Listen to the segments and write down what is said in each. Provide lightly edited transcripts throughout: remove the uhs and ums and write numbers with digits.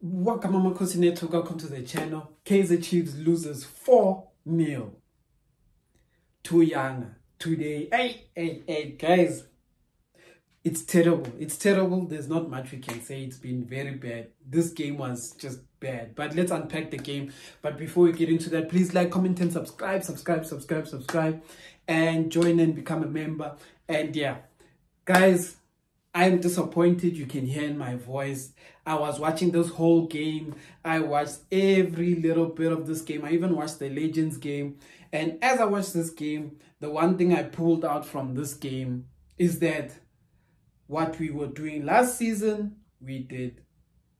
Welcome Amakhosi Network, welcome to the channel. Kaizer Chiefs loses 4-0 to Yanga today. Hey, guys. It's terrible. It's terrible. There's not much we can say. It's been very bad. This game was just bad. But let's unpack the game. But before we get into that, please like, comment, and subscribe. And join and become a member. And yeah, guys, I'm disappointed. You can hear in my voice. I was watching this whole game. I watched every little bit of this game. I even watched the Legends game. And as I watched this game, the one thing I pulled out from this game is that what we were doing last season, we did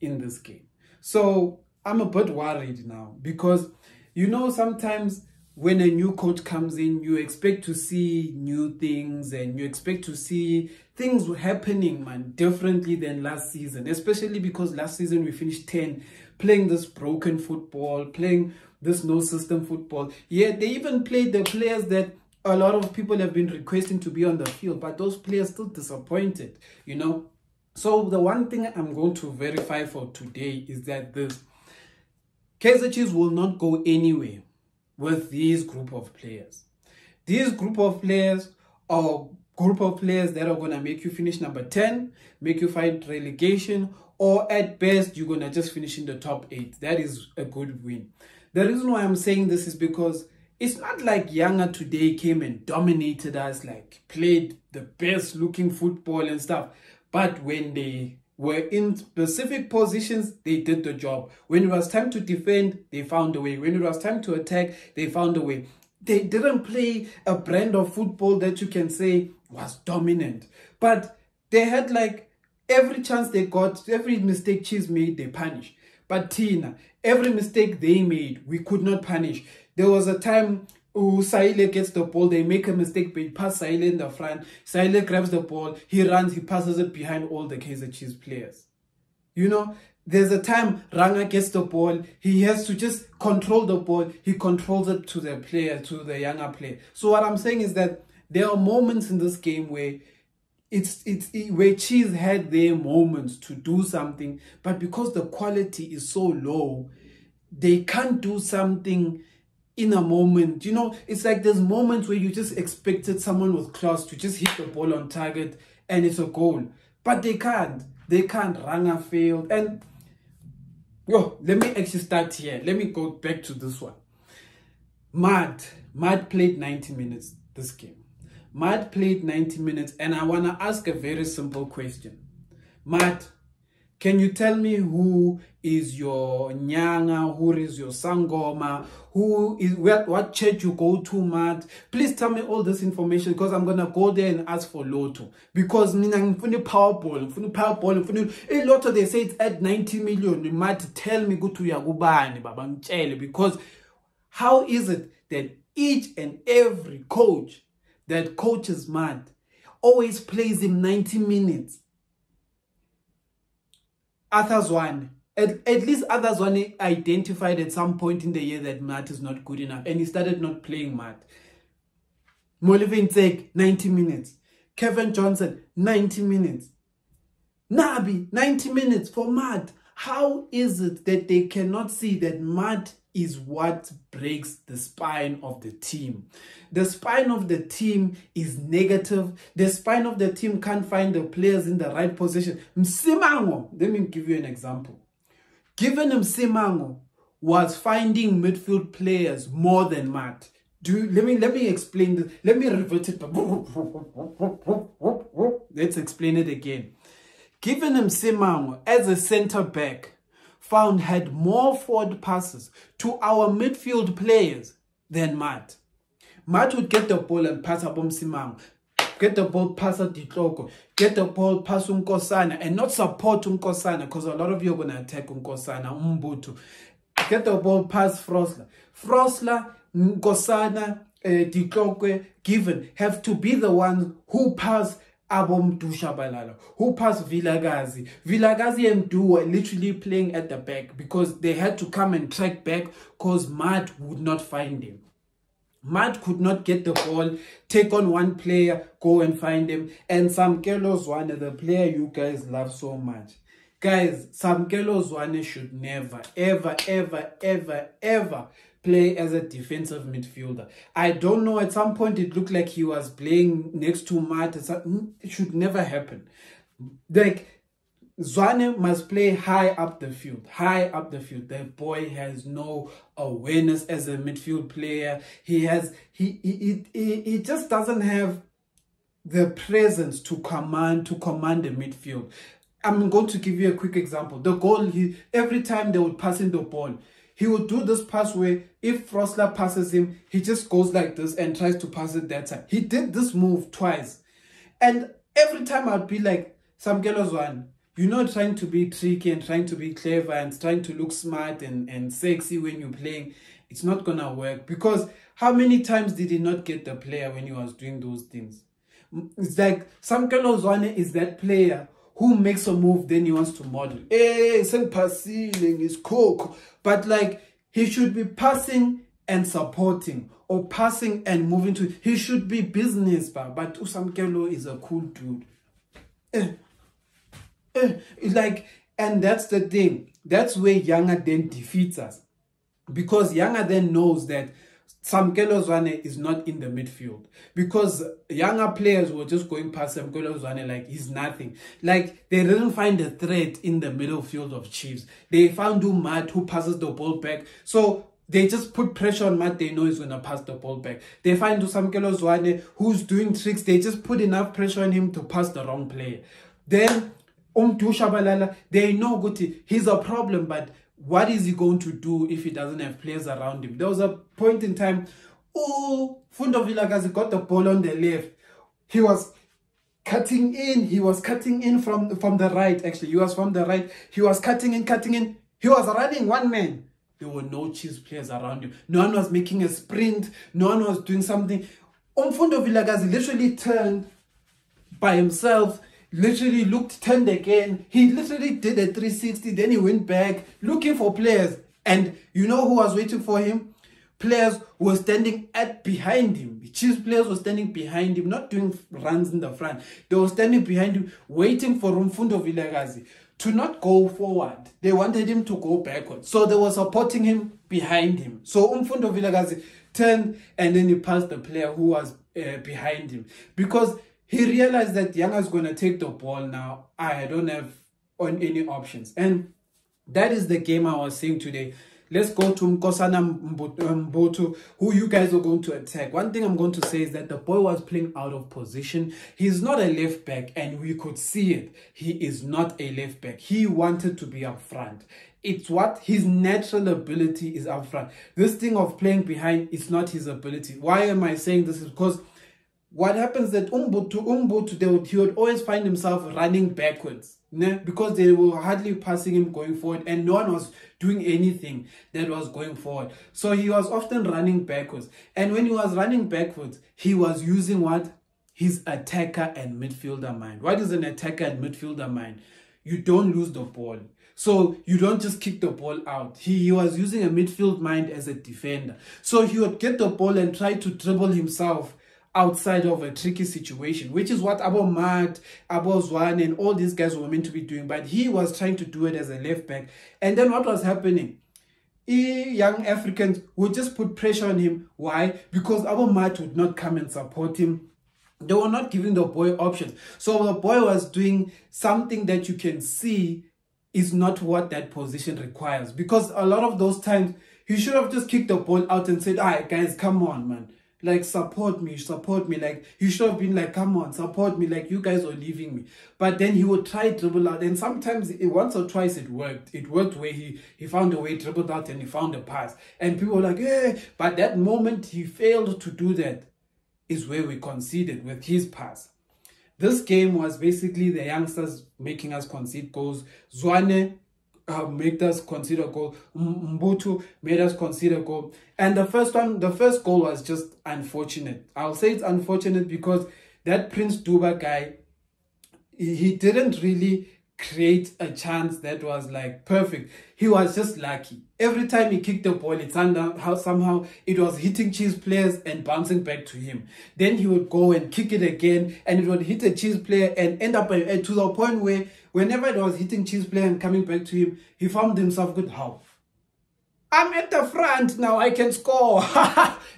in this game. So I'm a bit worried now because, you know, sometimes when a new coach comes in, you expect to see new things and you expect to see things happening, man, differently than last season, especially because last season we finished 10, playing this broken football, playing this no system football. Yeah, they even played the players that a lot of people have been requesting to be on the field, but those players still disappointed, you know. So the one thing I'm going to verify for today is that this Kaizer Chiefs will not go anywhere with these group of players. These group of players are group of players that are going to make you finish number 10, make you fight relegation, or at best you're going to just finish in the top 8. That is a good win. The reason why I'm saying this is because it's not like Yanga today came and dominated us, like played the best looking football and stuff. But when they were in specific positions, they did the job. When it was time to defend, they found a way. When it was time to attack, they found a way. They didn't play a brand of football that you can say was dominant. But they had like every chance they got, every mistake Chiefs made, they punished. But Tina, every mistake they made, we could not punish. There was a time Saile gets the ball, they make a mistake, but he pass Saile in the front. Saile grabs the ball, he runs, he passes it behind all the Kaizer Chiefs players. You know, there's a time Ranga gets the ball, he has to just control the ball, he controls it to the player, to the younger player. So what I'm saying is that there are moments in this game where where Chiefs had their moments to do something, but because the quality is so low, they can't do something in a moment. You know, it's like there's moments where you just expected someone with class to just hit the ball on target and it's a goal. But they can't. They can't. Ranga failed. And yo, let me actually start here. Let me go back to this one. Mad played 90 minutes this game. Mad played 90 minutes, and I want to ask a very simple question. Mad, can you tell me who is your Nyanga, who is your Sangoma, who is what church you go to, Mad? Please tell me all this information because I'm gonna go there and ask for Lotto. Because Powerball, a Lotto they say it's at 90 million. Mad, tell me go to Yagubani, Babangchele, because how is it that each and every coach that coaches Mad always plays him 90 minutes? Others one, at least others one identified at some point in the year that Matt is not good enough and he started not playing Matt. Molivin Tek, 90 minutes. Kevin Johnson, 90 minutes. Nabi, 90 minutes for Matt. How is it that they cannot see that Matt is what breaks the spine of the team? The spine of the team is negative. The spine of the team can't find the players in the right position. Msimango, let me give you an example. Given Msimango was finding midfield players more than Matt. Let me explain this. Let me revert it. Let's explain it again. Given Msimango as a center back had more forward passes to our midfield players than Matt. Matt would get the ball and pass up Msimango, get the ball pass at Ditloko, get the ball pass Unkosana, and not support Unkosana because a lot of you are going to attack Unkosana, Umbutu. Get the ball pass Frosla, Unkosana, Ditloko, Given have to be the ones who pass Abom Dushabalala, who passed Vilagazi. Vilagazi and Du were literally playing at the back because they had to come and track back because Matt would not find him. Matt could not get the ball, take on one player, go and find him. And Sam Kelos, one of the player you guys love so much. Guys, Samkelo Zwane should never, ever, ever, ever, ever play as a defensive midfielder. I don't know, at some point it looked like he was playing next to Matt. It should never happen. Like, Zwane must play high up the field, high up the field. The boy has no awareness as a midfield player. He just doesn't have the presence to command the midfield. I'm going to give you a quick example. The goal, every time they would pass him the ball, he would do this pass where if Frosler passes him, he just goes like this and tries to pass it that side. He did this move twice. And every time I'd be like, Samkelo Zwane, you're not trying to be tricky and trying to be clever and trying to look smart and sexy when you're playing. It's not going to work. Because how many times did he not get the player when he was doing those things? It's like Samkelo Zwane is that player who makes a move, then he wants to model. Hey, send passing is cool. But like, he should be passing and supporting, or passing and moving to. He should be business, but Samkelo is a cool dude. Like, and that's the thing. That's where Yanga then defeats us, because Yanga then knows that Samkelo Zwane is not in the midfield, because younger players were just going past Samkelo Zwane like he's nothing. Like, they didn't find a threat in the middle field of Chiefs. They found Matt, who passes the ball back. So they just put pressure on Matt. They know he's going to pass the ball back. They find Samkelo Zwane, who's doing tricks. They just put enough pressure on him to pass the wrong player. Then Shabalala, they know Guti, he's a problem, but what is he going to do if he doesn't have players around him? There was a point in time, Fundo Vilakazi got the ball on the left. He was cutting in. He was cutting in from the right, actually. He was from the right. He was cutting in. He was running one man. There were no Chiefs players around him. No one was making a sprint. No one was doing something. Fundo Vilakazi literally turned by himself, literally turned again. He literally did a 360, then he went back looking for players. And you know who was waiting for him? Players who were standing behind him. Chiefs players were standing behind him, not doing runs in the front. They were standing behind him, waiting for Mfundo Vilakazi to not go forward. They wanted him to go backwards. So they were supporting him behind him. So Mfundo Vilakazi turned and then he passed the player who was behind him. Because he realized that Yanga is going to take the ball now. I don't have any options. And that is the game I was saying today. Let's go to Nkosana Mbotu, who you guys are going to attack. One thing I'm going to say is that the boy was playing out of position. He's not a left back, and we could see it. He is not a left back. He wanted to be up front. It's what his natural ability is up front. This thing of playing behind is not his ability. Why am I saying this? Is because what happens that he would always find himself running backwards, because they were hardly passing him going forward, and no one was doing anything that was going forward. So he was often running backwards. And when he was running backwards, he was using what? His attacker and midfielder mind. What is an attacker and midfielder mind? You don't lose the ball. So you don't just kick the ball out. He was using a midfield mind as a defender. So he would get the ball and try to dribble himself outside of a tricky situation, which is what Abo Matt, Abo Zwane, and all these guys were meant to be doing. But he was trying to do it as a left back. And then what was happening? Young Africans would just put pressure on him. Why? Because Abo Matt would not come and support him. They were not giving the boy options. So the boy was doing something that you can see is not what that position requires. Because a lot of those times, he should have just kicked the ball out and said, all right, guys, come on, man. Like, support me. Like, he should have been like, come on, support me. Like, you guys are leaving me. But then he would try dribble out. And sometimes, once or twice, it worked. It worked where he found a way, dribbled out, and he found a pass. And people were like, yeah. But that moment he failed to do that is where we conceded with his pass. This game was basically the youngsters making us concede goals. Zwane made us concede a goal. Mbutu made us concede a goal. And the first goal was just unfortunate. I'll say it's unfortunate because that Prince Duba guy, he didn't really create a chance that was like perfect. He was just lucky. Every time he kicked the ball, it turned out how somehow it was hitting Chiefs players and bouncing back to him. Then he would go and kick it again, and it would hit a Chiefs player and end up to the point where Whenever it was hitting Chiefs player and coming back to him, he found himself good. How? I'm at the front now, I can score.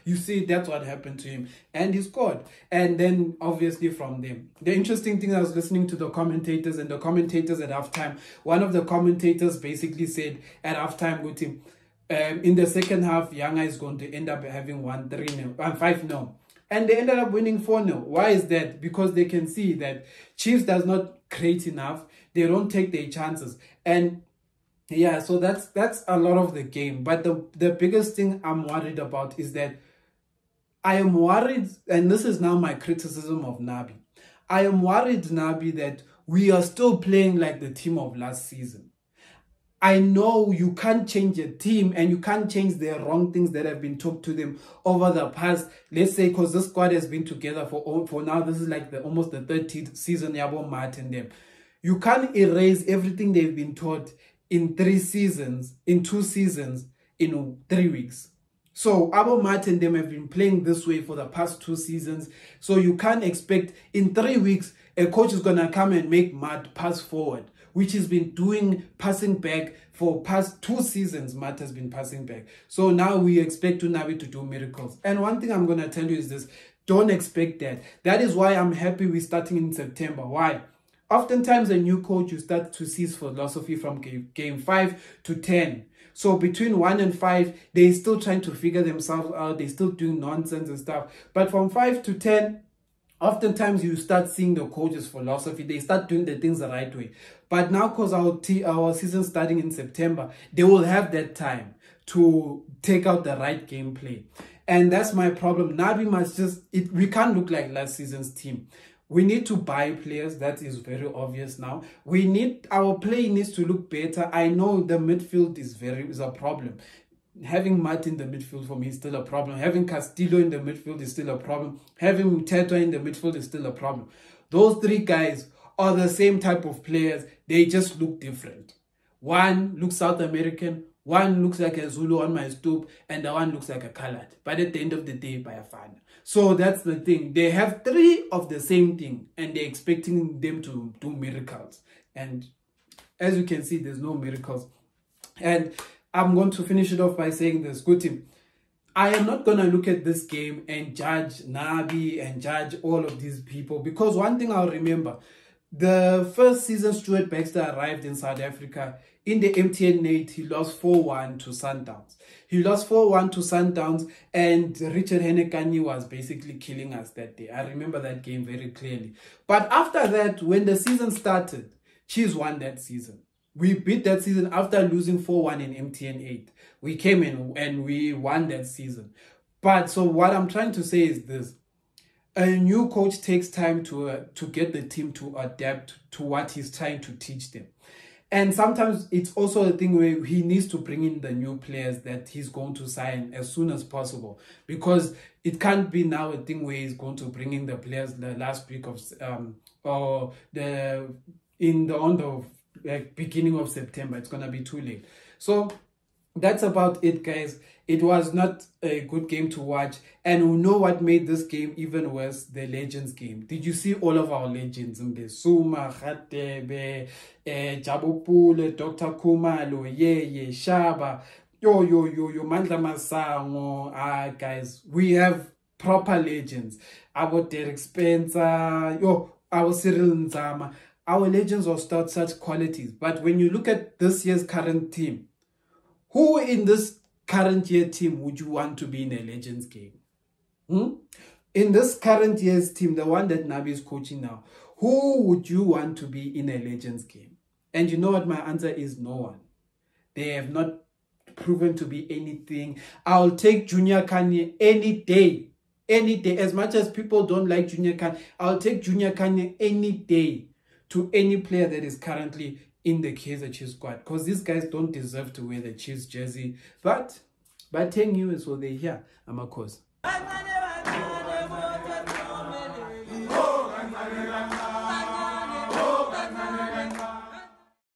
You see, that's what happened to him. And he scored. And then, obviously, from them. The interesting thing, I was listening to the commentators, and the commentators at halftime, one of the commentators basically said at halftime with him, in the second half, Yanga is going to end up having 5-0. And they ended up winning 4-0. Why is that? Because they can see that Chiefs does not create enough. They don't take their chances. And yeah, so that's a lot of the game. But the biggest thing I'm worried about is that I am worried, and this is now my criticism of Nabi. I am worried, Nabi, that we are still playing like the team of last season. I know you can't change a team and you can't change the wrong things that have been talked to them over the past, let's say, because this squad has been together for now. This is like almost the 13th season, Yabo Martin them. You can't erase everything they've been taught in 2 seasons, in 3 weeks. So Abo Martin them have been playing this way for the past 2 seasons. So you can't expect in 3 weeks a coach is gonna come and make Matt pass forward, which has been doing passing back for past 2 seasons. Matt has been passing back. So now we expect Nabi to do miracles. And one thing I'm gonna tell you is this: don't expect that. That is why I'm happy we're starting in September. Why? Oftentimes, a new coach, you start to see his philosophy from game 5 to 10. So between 1 and 5, they're still trying to figure themselves out. They're still doing nonsense and stuff. But from 5 to 10, oftentimes you start seeing the coach's philosophy. They start doing the things the right way. But now, because our season starting in September, they will have that time to take out the right gameplay. And that's my problem. Nabi must we can't look like last season's team. We need to buy players. That is very obvious now. Our play needs to look better. I know the midfield is a problem. Having Matt in the midfield for me is still a problem. Having Castillo in the midfield is still a problem. Having Teto in the midfield is still a problem. Those 3 guys are the same type of players. They just look different. One looks South American, one looks like a Zulu on my stoop, and the one looks like a colored. But at the end of the day, by a fan. So that's the thing. They have 3 of the same thing, and they're expecting them to do miracles. And as you can see, there's no miracles. And I'm going to finish it off by saying this. Good team. I am not going to look at this game and judge Nabi and judge all of these people, because one thing I'll remember, the first season Stuart Baxter arrived in South Africa, in the MTN 8, he lost 4-1 to Sundowns. He lost 4-1 to Sundowns, and Richard Henekani was basically killing us that day. I remember that game very clearly. But after that, when the season started, Chiefs won that season. We beat that season after losing 4-1 in MTN 8. We came in and we won that season. But so what I'm trying to say is this. A new coach takes time to get the team to adapt to what he's trying to teach them. And sometimes it's also a thing where he needs to bring in the new players that he's going to sign as soon as possible. Because it can't be now a thing where he's going to bring in the players the last week of beginning of September. It's gonna be too late. So that's about it, guys. It was not a good game to watch. And we know what made this game even worse, the Legends game. Did you see all of our legends? Suma, Khatebe, Jabupule, Dr. Kumalo, Ye, Shaba, yo, Mandla Masango. Guys, we have proper legends. Our Derek Spencer, our Cyril Nzama. Our legends are such qualities. But when you look at this year's current team, who in this current year team would you want to be in a Legends game? In this current year's team, the one that Nabi is coaching now, who would you want to be in a Legends game? And you know what my answer is? No one. They have not proven to be anything. I'll take Junior Kanye any day. Any day. As much as people don't like Junior Kanye, I'll take Junior Kanye any day to any player that is currently in the Kaizer Chiefs squad, because these guys don't deserve to wear the Chiefs jersey. But by 10 years, so they're here. Amakhosi.